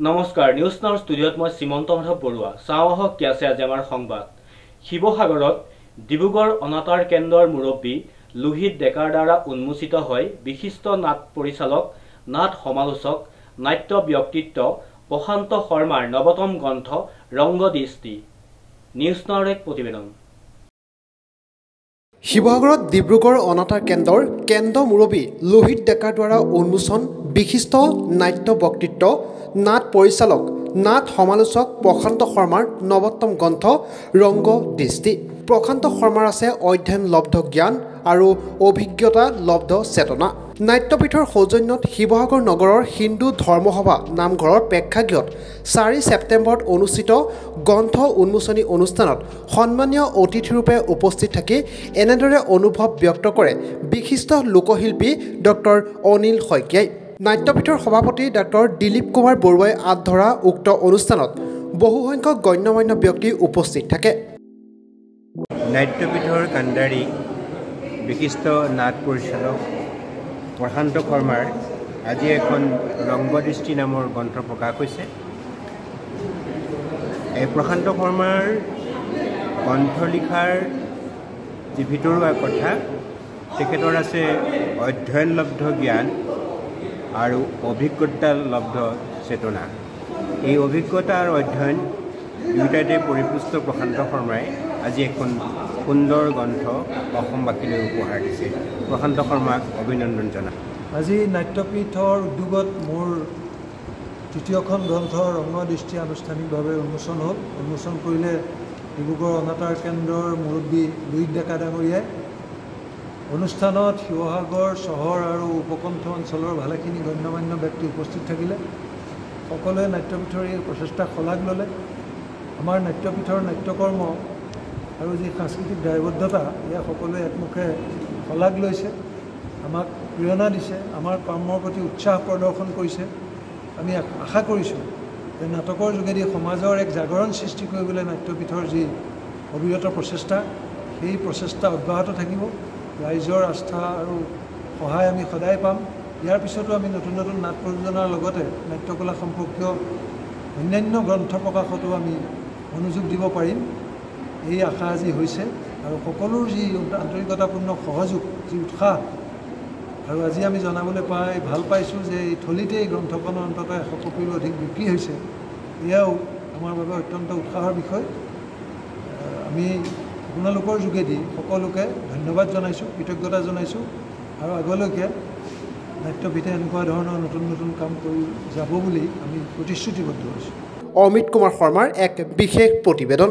নমস্কাৰ নিউজ নাওৰ ষ্টুডিঅ'ত মই শ্ৰীমন্ত মাধৱ বৰুৱা চাওঁহক কি আছে আজি আমাৰ সংবাদ শিৱসাগৰত ডিব্ৰুগড় অনাতাঁৰ কেন্দ্ৰৰ মুৰব্বী লোহিত ডেকাৰ দ্বাৰা উন্মোচিত হয় বিশিষ্ট নাট পৰিচালক নাট সমালোচক নাট্য ব্যক্তিত্ব প্ৰশান্ত শৰ্মাৰ নৱতম গ্ৰন্থ ৰংগদৃষ্টি নিউজ নাওৰ এক প্ৰতিবেদন শিৱসাগৰত ডিব্ৰুগড় অনাতাঁৰ কেন্দ্ৰ মুৰব্বী লোহিত ডেকাৰ দ্বাৰা উন্মোচন বিশিষ্ট নাট্য ব্যক্তিত্ব নাট পৰিচালক নাট সমালোচক প্ৰশান্ত শৰ্মাৰ নৱতম গ্ৰন্থ ৰংগদৃষ্টি প্ৰশান্ত শৰ্মাৰ আছে অধ্যয়নলব্ধ জ্ঞান আৰু অভিজ্ঞতা লব্ধ চেতনা নাট্যপীঠৰ সৌজন্যত শিৱসাগৰ নগৰৰ হিন্দু ধৰ্মসভা নামঘৰৰ প্ৰেক্ষাগৃহত 4 ছেপ্টেম্বৰত অনুষ্ঠিত গ্ৰন্থ উন্মোচনী অনুষ্ঠানত সন্মানীয় অতিথিৰূপে উপস্থিত থাকি এনেদৰে অনুভৱ ব্যক্ত কৰে বিশিষ্ট লোকশিল্পী ডক্টৰ অনিল শইকীয়াই নাট্যপীঠৰ সভাপতি ডক্টৰ দিলীপ কুমাৰ বৰুৱাই আধৰা উক্ত অনুষ্ঠানত বহুসংখ্যক গণ্যমান্য ব্যক্তি উপস্থিত থাকে নাট্যপীঠৰ কাণ্ডাৰী বিশিষ্ট নাট পৰিচালক প্ৰশান্ত শৰ্মাৰ আজি এখন ৰংগদৃষ্টি নামৰ গ্ৰন্থ প্ৰকাশ হৈছে এই প্ৰশান্ত শৰ্মাৰ গ্ৰন্থ লিখাৰ যি ভিতৰুৱা কথা তেখেতৰ আছে অধ্যয়নলব্ধ জ্ঞান আৰু অভিজ্ঞতালব্ধ চেতনা এই অভিজ্ঞতা আৰু অধ্যয়ন দুয়োটাতে পৰিপুষ্ট প্ৰশান্ত শৰ্মাই আজি এখন সুন্দৰ গ্ৰন্থ অসমবাসীলৈ উপহাৰ দিছে প্ৰশান্ত শৰ্মাক অভিনন্দন জনাই আজি নাট্যপীঠৰ উদ্যোগত মোৰ তৃতীয়খন গ্ৰন্থ ৰংগদৃষ্টি আনুষ্ঠানিকভাৱে উন্মোচন কৰিলে ডিব্ৰুগড় অনাতাঁৰ কেন্দ্ৰৰ মুৰব্বী লোহিত ডেকা ডাঙৰীয়াই অনুষ্ঠানত শিৱসাগৰ চহৰ আৰু উপকণ্ঠ অঞ্চলৰ ভালেখিনি গণ্যমান্য ব্যক্তি উপস্থিত থাকিলে সকলোৱে নাট্যপীঠৰ এই প্ৰচেষ্টা শলাগ ল'লে আমাৰ নাট্যপীঠৰ নাট্যকৰ্ম আৰু যি সাংস্কৃতিক দায়বদ্ধতা এয়া সকলোৱে একমুখে শলাগ লৈছে আমাক প্ৰেৰণা দিছে আমাৰ কৰ্মৰ প্ৰতি উৎসাহ প্ৰদৰ্শন কৰিছে আমি আশা কৰিছোঁ যে নাটকৰ যোগেদি সমাজৰ এক জাগৰণ সৃষ্টি কৰিবলৈ নাট্যপীঠৰ যি অবিৰত প্ৰচেষ্টা সেই প্ৰচেষ্টা অব্যাহত থাকিব ৰাইজৰ আস্থা আৰু সহায় আমি সদায় পাম ইয়াৰ পিছতো আমি নতুন নতুন নাট প্ৰযোজনাৰ লগতে নাট্যকলা সম্পৰ্কীয় অন্যান্য গ্ৰন্থ প্ৰকাশতো আমি মনোযোগ দিব পাৰিম এই আশা আজি হৈছে আৰু সকলোৰ যি আন্তৰিকতাপূৰ্ণ সহযোগ যি উৎসাহ আৰু আজি আমি জনাবলৈ পাই ভাল পাইছোঁ যে এই থলীতে এই গ্ৰন্থখনৰ অন্ততঃ 100 কপিৰো অধিক বিক্ৰী হৈছে এয়াও আমাৰ বাবে অত্যন্ত উৎসাহৰ বিষয় আমি আপোনালোকৰ যোগেদি সকলোকে ধন্যবাদ জনাইছোঁ কৃতজ্ঞতা জনাইছোঁ আৰু আগলৈকে নাট্যপীঠে এনেকুৱা ধৰণৰ নতুন নতুন কাম কৰি যাব বুলি আমি প্ৰতিশ্ৰুতিবদ্ধ হৈছোঁ অমিত কুমাৰ শৰ্মাৰ এক বিশেষ প্ৰতিবেদন।